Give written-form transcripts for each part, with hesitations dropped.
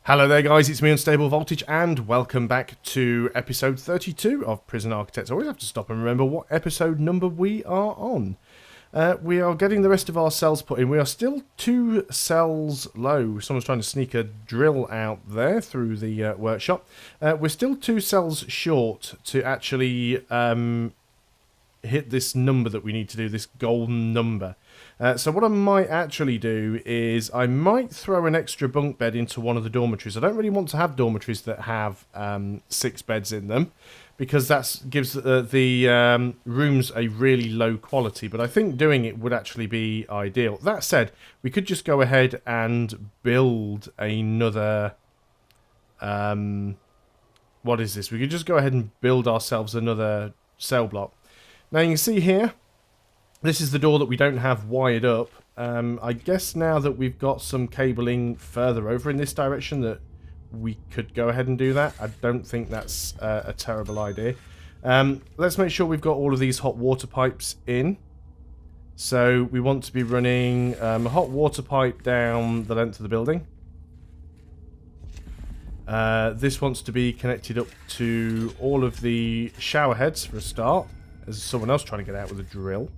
Hello there guys, it's me Unstable Voltage and welcome back to episode 32 of Prison Architects. I always have to stop and remember what episode number we are on. We are getting the rest of our cells put in. We are still 2 cells low. Someone's trying to sneak a drill out there through the workshop. We're still 2 cells short to actually hit this number that we need to do, this golden number. So what I might actually do is I might throw an extra bunk bed into one of the dormitories. I don't really want to have dormitories that have 6 beds in them because that gives the rooms a really low quality. But I think doing it would actually be ideal. That said, we could just go ahead and build another... what is this? We could just go ahead and build ourselves another cell block. Now you can see here, this is the door that we don't have wired up. I guess now that we've got some cabling further over in this direction that we could go ahead and do that. I don't think that's a terrible idea. Let's make sure we've got all of these hot water pipes in. So we want to be running a hot water pipe down the length of the building. This wants to be connected up to all of the shower heads for a start. There's someone else trying to get out with a drill.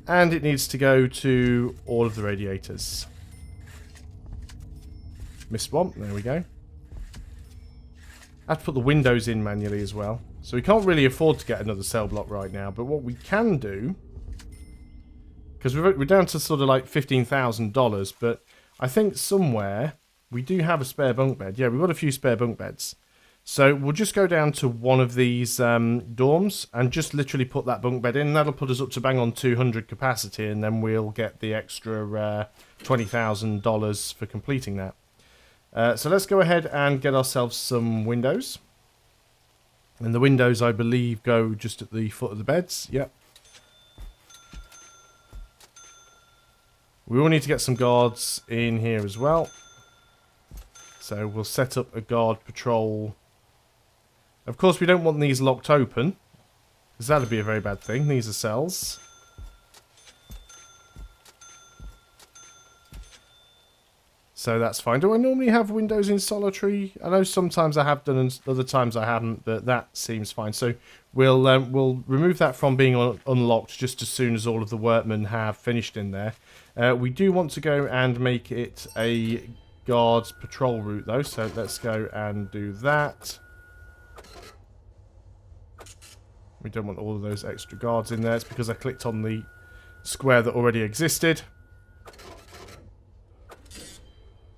And it needs to go to all of the radiators. Missed one. There we go. I have to put the windows in manually as well. So we can't really afford to get another cell block right now. But what we can do... because we're down to sort of like $15,000. But I think somewhere we do have a spare bunk bed. Yeah, we've got a few spare bunk beds. So we'll just go down to one of these dorms and just literally put that bunk bed in. That'll put us up to bang on 200 capacity, and then we'll get the extra $20,000 for completing that. So let's go ahead and get ourselves some windows. And the windows, I believe, go just at the foot of the beds. Yep. We will need to get some guards in here as well. So we'll set up a guard patrol. Of course, we don't want these locked open, because that would be a very bad thing. These are cells. So that's fine. Do I normally have windows in solitary? I know sometimes I have done and other times I haven't, but that seems fine. So we'll remove that from being unlocked just as soon as all of the workmen have finished in there. We do want to go and make it a guards patrol route though, so let's go and do that. We don't want all of those extra guards in there. It's because I clicked on the square that already existed.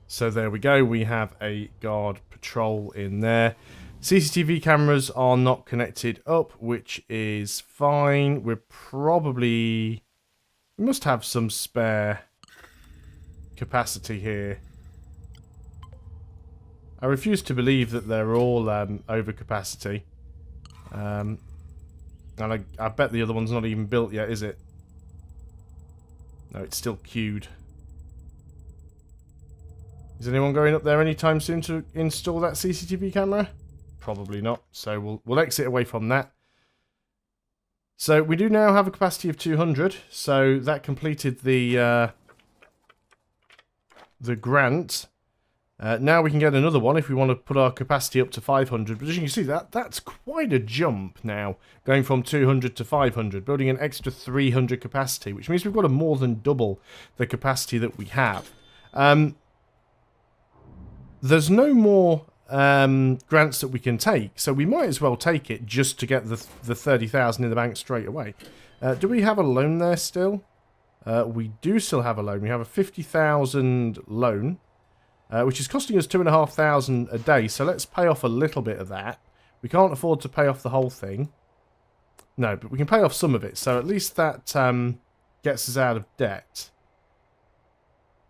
So there we go. We have a guard patrol in there. CCTV cameras are not connected up, which is fine. We must have some spare capacity here. I refuse to believe that they're all over capacity. And I bet the other one's not even built yet, is it? No, it's still queued. Is anyone going up there anytime soon to install that CCTV camera? Probably not. So we'll exit away from that. So we do now have a capacity of 200. So that completed the grant. Now we can get another one if we want to put our capacity up to 500. But as you can see, that's quite a jump now, going from 200 to 500, building an extra 300 capacity, which means we've got to more than double the capacity that we have. There's no more grants that we can take, so we might as well take it just to get the 30,000 in the bank straight away. Do we have a loan there still? We do still have a loan. We have a 50,000 loan. Which is costing us 2,500 a day, so let's pay off a little bit of that. We can't afford to pay off the whole thing. No, but we can pay off some of it, so at least that gets us out of debt.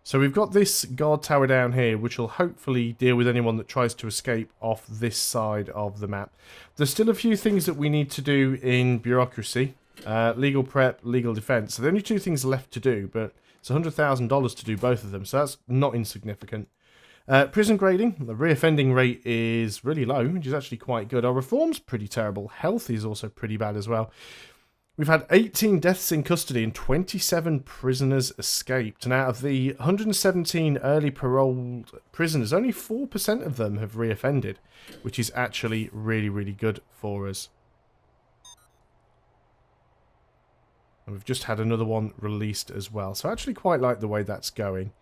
So we've got this guard tower down here, which will hopefully deal with anyone that tries to escape off this side of the map. There's still a few things that we need to do in bureaucracy. Legal prep, legal defense. So the only 2 things left to do, but it's $100,000 to do both of them, so that's not insignificant. Prison grading, the reoffending rate is really low, which is actually quite good. Our reform's pretty terrible. Health is also pretty bad as well. We've had 18 deaths in custody and 27 prisoners escaped. And out of the 117 early paroled prisoners, only 4% of them have reoffended, which is actually really, really good for us. And we've just had another one released as well. So I actually quite like the way that's going.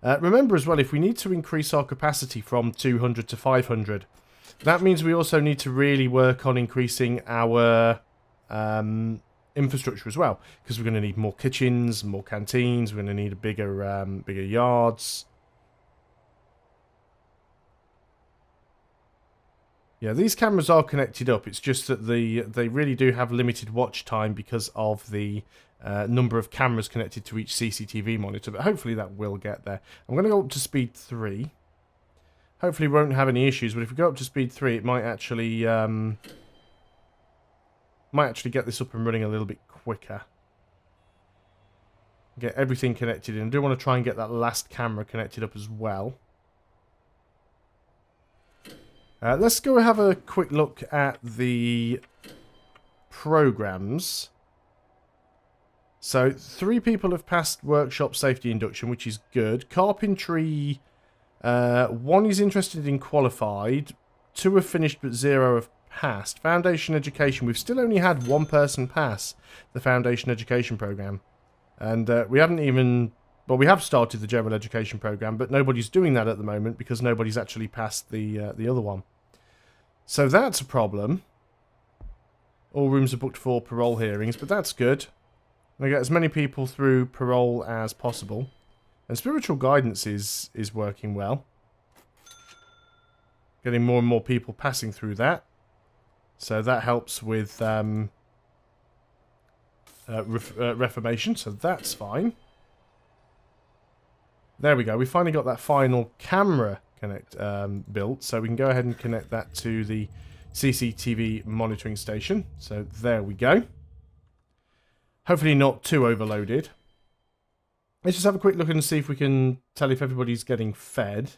Remember as well, if we need to increase our capacity from 200 to 500, that means we also need to really work on increasing our infrastructure as well, because we're going to need more kitchens, more canteens. We're going to need a bigger yards. Yeah, these cameras are connected up. It's just that they really do have limited watch time because of the number of cameras connected to each CCTV monitor. But hopefully that will get there. I'm going to go up to speed 3. Hopefully we won't have any issues. But if we go up to speed 3, it might actually get this up and running a little bit quicker. Get everything connected in. I do want to try and get that last camera connected up as well. Let's go have a quick look at the programs. So 3 people have passed workshop safety induction, which is good. Carpentry, 1 is interested in qualified. 2 have finished, but 0 have passed. Foundation education, we've still only had 1 person pass the foundation education program. And we haven't even... Well, we have started the general education program, but nobody's doing that at the moment because nobody's actually passed the other one. So that's a problem. All rooms are booked for parole hearings, but that's good. We get as many people through parole as possible. And spiritual guidance is working well. Getting more and more people passing through that. So that helps with reformation, so that's fine. There we go. We finally got that final camera built, so we can go ahead and connect that to the CCTV monitoring station. So there we go. Hopefully not too overloaded. Let's just have a quick look and see if we can tell if everybody's getting fed.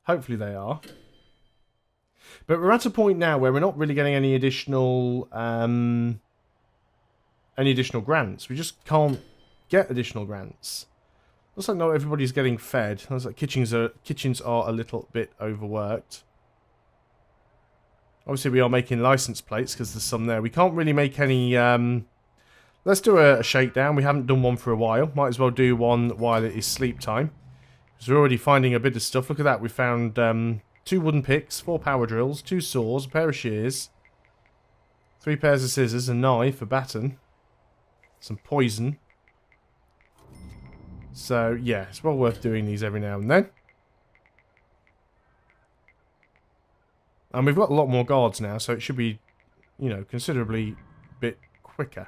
Hopefully they are. But we're at a point now where we're not really getting any additional grants. We just can't get additional grants. Looks like not everybody's getting fed. Looks like kitchens are a little bit overworked. Obviously, we are making license plates because there's some there. We can't really make any... Let's do a shakedown. We haven't done one for a while. Might as well do one while it is sleep time. Because we're already finding a bit of stuff. Look at that. We found 2 wooden picks, 4 power drills, 2 saws, a pair of shears, 3 pairs of scissors, a knife, a baton, some poison. So, yeah, it's well worth doing these every now and then. And we've got a lot more guards now, so it should be, you know, considerably bit quicker.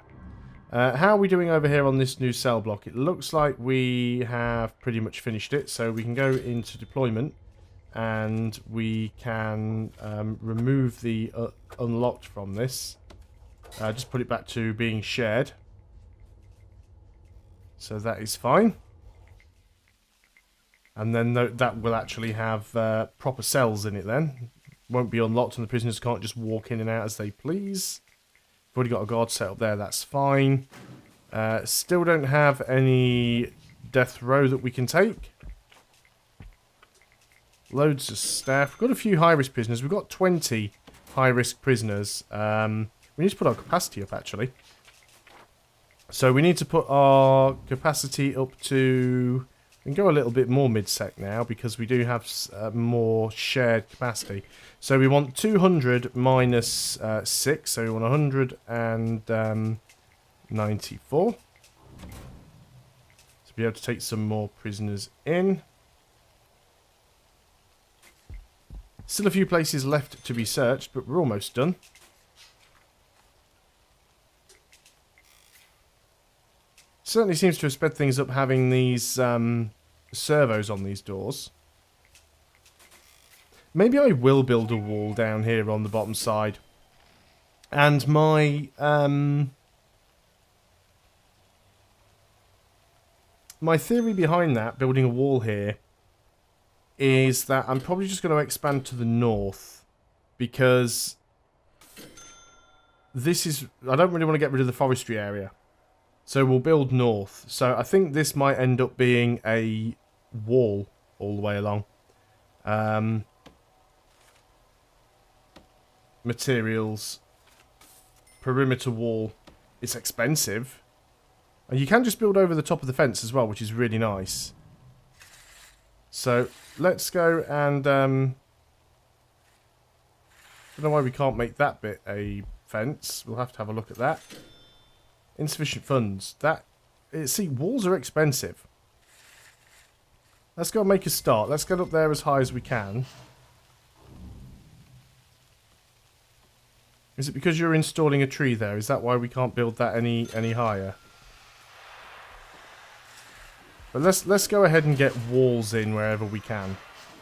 How are we doing over here on this new cell block? It looks like we have pretty much finished it, so we can go into deployment and we can remove the unlocked from this. Just put it back to being shared. So that is fine. And then that will actually have proper cells in it then. Won't be unlocked and the prisoners can't just walk in and out as they please. We've already got a guard set up there, that's fine. Still don't have any death row that we can take. Loads of staff. We've got a few high-risk prisoners. We've got 20 high-risk prisoners. We need to put our capacity up, actually. So we need to put our capacity up to... We can go a little bit more mid-sec now because we do have more shared capacity. So we want 200 minus 6, so we want 194. To be able to take some more prisoners in. Still a few places left to be searched, but we're almost done. Certainly seems to have sped things up having these servos on these doors. Maybe I will build a wall down here on the bottom side. And my theory behind that, building a wall here, is that I'm probably just going to expand to the north. Because this is... I don't really want to get rid of the forestry area. So we'll build north. So I think this might end up being a wall all the way along. Materials. Perimeter wall. It's expensive. And you can just build over the top of the fence as well, which is really nice. So let's go and... I don't know why we can't make that bit a fence. We'll have to have a look at that. Insufficient funds. See, walls are expensive. Let's go and make a start. Let's get up there as high as we can. Is it because you're installing a tree there? Is that why we can't build that any higher? But let's go ahead and get walls in wherever we can.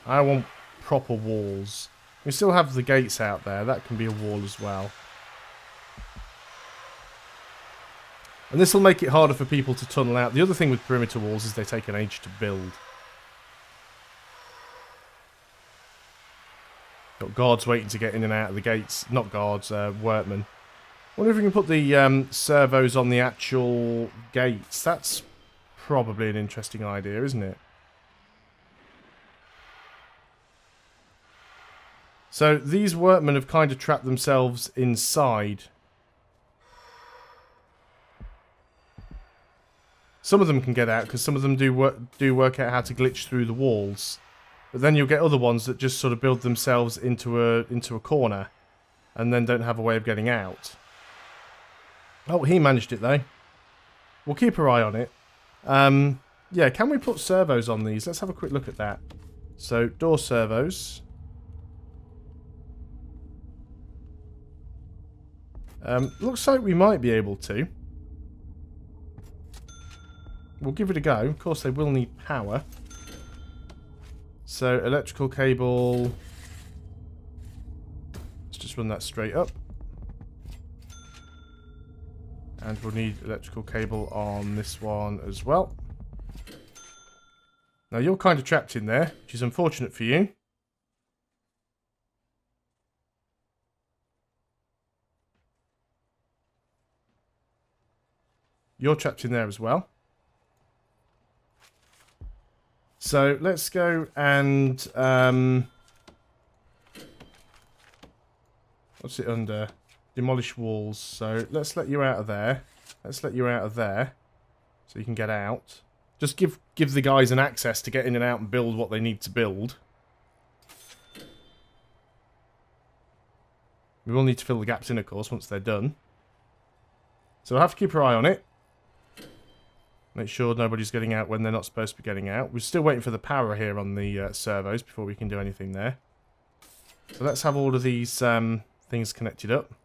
I want proper walls. We still have the gates out there. That can be a wall as well. And this will make it harder for people to tunnel out. The other thing with perimeter walls is they take an age to build. Got guards waiting to get in and out of the gates. Not guards, workmen. Wonder if we can put the servos on the actual gates. That's probably an interesting idea, isn't it? So these workmen have kind of trapped themselves inside. Some of them can get out because some of them do work out how to glitch through the walls. But then you'll get other ones that just sort of build themselves into a corner and then don't have a way of getting out. Oh, he managed it though. We'll keep our eye on it. Yeah, can we put servos on these? Let's have a quick look at that. So, door servos. Looks like we might be able to. We'll give it a go. Of course, they will need power. So, electrical cable. Let's just run that straight up. And we'll need electrical cable on this one as well. Now, you're kind of trapped in there, which is unfortunate for you. You're trapped in there as well. So let's go and what's it under? Demolish walls. So let's let you out of there. Let's let you out of there, so you can get out. Just give the guys an access to get in and out and build what they need to build. We will need to fill the gaps in, of course, once they're done. So we'll have to keep our eye on it. Make sure nobody's getting out when they're not supposed to be getting out. We're still waiting for the power here on the servos before we can do anything there. So let's have all of these things connected up.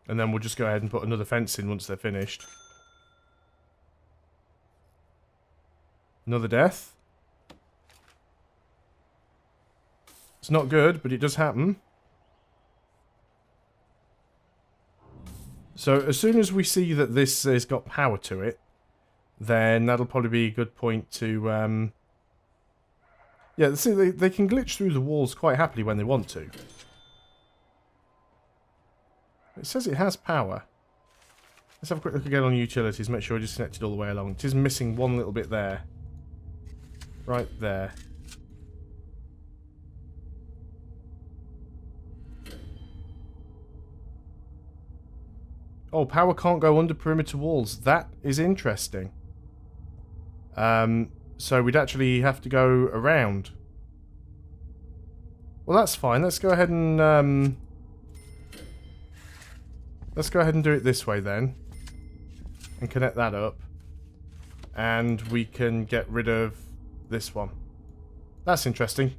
And then we'll just go ahead and put another fence in once they're finished. Another death. It's not good, but it does happen. So as soon as we see that this has got power to it, then that'll probably be a good point to... Yeah, see, they can glitch through the walls quite happily when they want to. It says it has power. Let's have a quick look again on utilities, make sure it's connected all the way along. It is missing one little bit there. Right there. Oh, power can't go under perimeter walls. That is interesting. So we'd actually have to go around. Well, that's fine. Let's go ahead and do it this way then, and connect that up, and we can get rid of this one. That's interesting.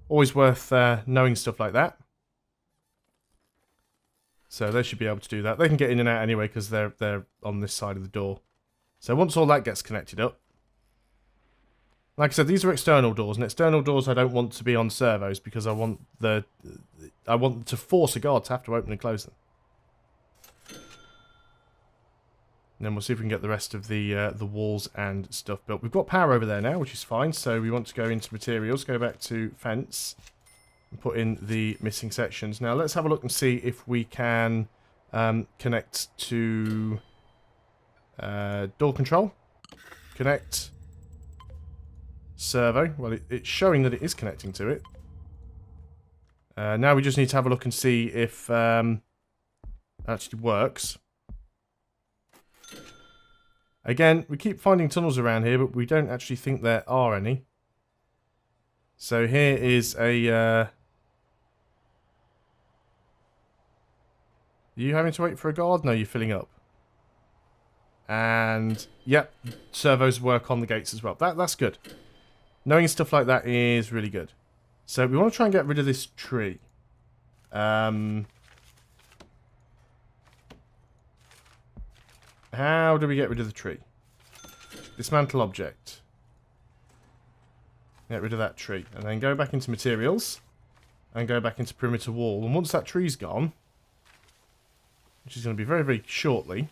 Always worth knowing stuff like that. So they should be able to do that. They can get in and out anyway because they're on this side of the door. So once all that gets connected up, like I said, these are external doors, and external doors I don't want to be on servos because I want to force a guard to have to open and close them. And then we'll see if we can get the rest of the walls and stuff built. We've got power over there now, which is fine. So we want to go into materials, go back to fence. and put in the missing sections. Now let's have a look and see if we can connect to door control. Connect. Servo. Well, it's showing that it is connecting to it. Now we just need to have a look and see if it actually works. Again, we keep finding tunnels around here, but we don't actually think there are any. So here is a... Are you having to wait for a guard? No, you're filling up. And, yep, servos work on the gates as well. That's good. Knowing stuff like that is really good. So we want to try and get rid of this tree. How do we get rid of the tree? Dismantle object. Get rid of that tree. And then go back into materials. And go back into perimeter wall. And once that tree's gone, which is going to be very, very shortly.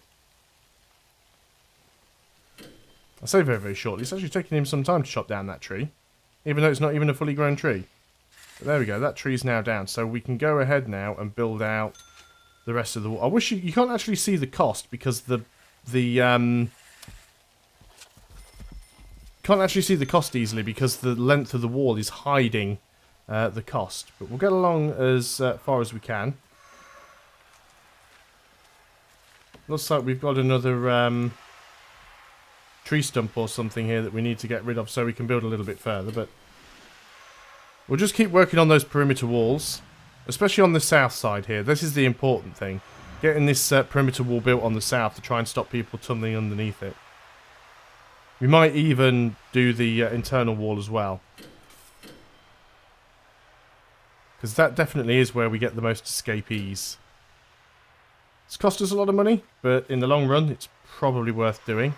I say very, very shortly. It's actually taking him some time to chop down that tree. Even though it's not even a fully grown tree. But there we go. That tree's now down. So we can go ahead now and build out the rest of the wall. I wish you can't actually see the cost because can't actually see the cost easily because the length of the wall is hiding the cost. But we'll get along as far as we can. Looks like we've got another tree stump or something here that we need to get rid of so we can build a little bit further. But we'll just keep working on those perimeter walls, especially on the south side here. This is the important thing. Getting this perimeter wall built on the south to try and stop people tunneling underneath it. We might even do the internal wall as well. Because that definitely is where we get the most escapees. It's cost us a lot of money, but in the long run, it's probably worth doing.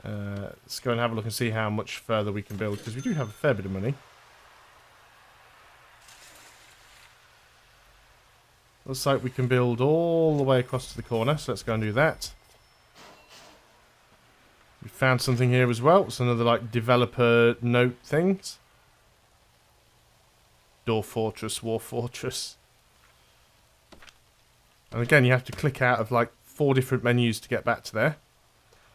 Let's go and have a look and see how much further we can build, because we do have a fair bit of money. Looks like we can build all the way across to the corner, so let's go and do that. We found something here as well. It's another like developer note things. Door Fortress, War Fortress. And again, you have to click out of like 4 different menus to get back to there.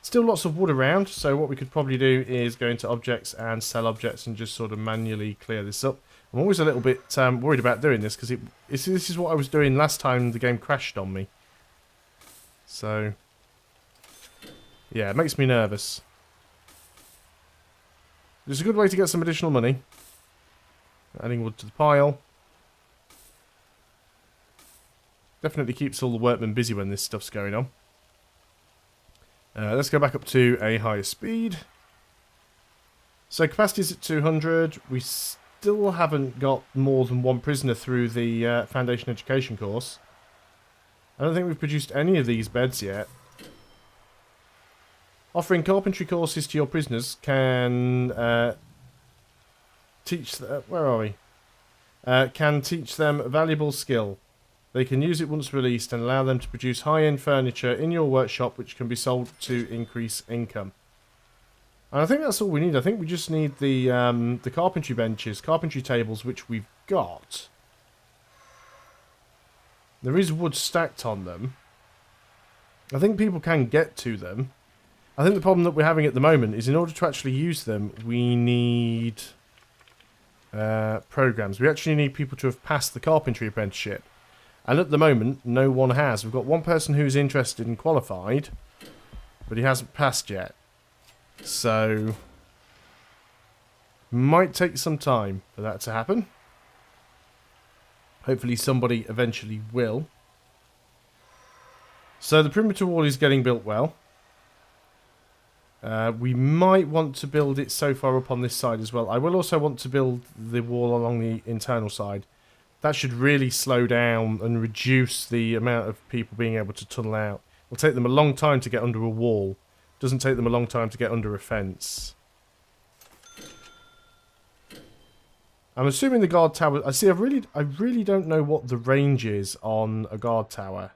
Still lots of wood around, so what we could probably do is go into objects and sell objects and just sort of manually clear this up. I'm always a little bit worried about doing this because this is what I was doing last time the game crashed on me. So, yeah, it makes me nervous. It's a good way to get some additional money. Adding wood to the pile. Definitely keeps all the workmen busy when this stuff's going on. Let's go back up to a higher speed. So capacity is at 200. We still haven't got more than 1 prisoner through the Foundation Education course. I don't think we've produced any of these beds yet. Offering carpentry courses to your prisoners can teach... where are we? Can teach them a valuable skill. They can use it once released and allow them to produce high-end furniture in your workshop which can be sold to increase income. And I think that's all we need. I think we just need the carpentry benches, carpentry tables, which we've got. There is wood stacked on them. I think people can get to them. I think the problem that we're having at the moment is in order to actually use them, we need programs. We actually need people to have passed the carpentry apprenticeship. And at the moment, no one has. We've got one person who's interested and qualified, but he hasn't passed yet. So, might take some time for that to happen. Hopefully somebody eventually will. So the perimeter wall is getting built well. We might want to build it so far up on this side as well. I will also want to build the wall along the internal side. That should really slow down and reduce the amount of people being able to tunnel out. It'll take them a long time to get under a wall. It doesn't take them a long time to get under a fence. I'm assuming the guard tower... I really don't know what the range is on a guard tower.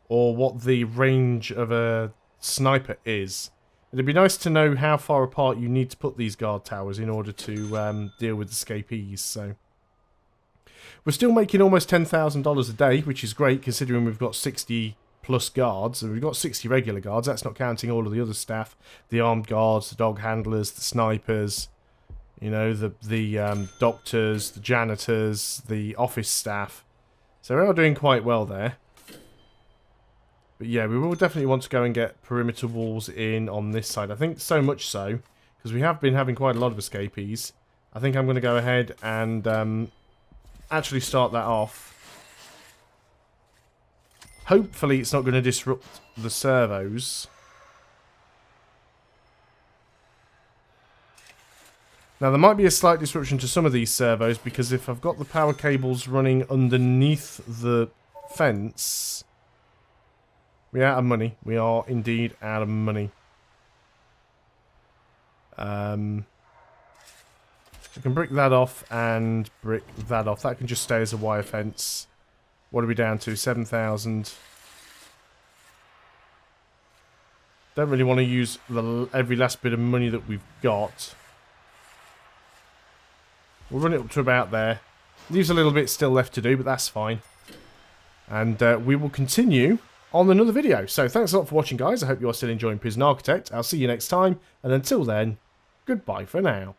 Or what the range of a sniper is. It'd be nice to know how far apart you need to put these guard towers in order to deal with escapees. So we're still making almost $10,000 a day, which is great considering we've got 60 plus guards, and we've got 60 regular guards. That's not counting all of the other staff, the armed guards, the dog handlers, the snipers, you know, the doctors, the janitors, the office staff. So we are doing quite well there. But yeah, we will definitely want to go and get perimeter walls in on this side. I think so much so, because we have been having quite a lot of escapees. I think I'm going to go ahead and actually start that off. Hopefully it's not going to disrupt the servos. Now there might be a slight disruption to some of these servos, because if I've got the power cables running underneath the fence... We're out of money. We are indeed out of money. I can brick that off and brick that off. That can just stay as a wire fence. What are we down to? 7,000. Don't really want to use every last bit of money that we've got. We'll run it up to about there. Leaves a little bit still left to do, but that's fine. And we will continue on another video. So thanks a lot for watching, guys. I hope you are still enjoying Prison Architect. I'll see you next time, and until then, goodbye for now.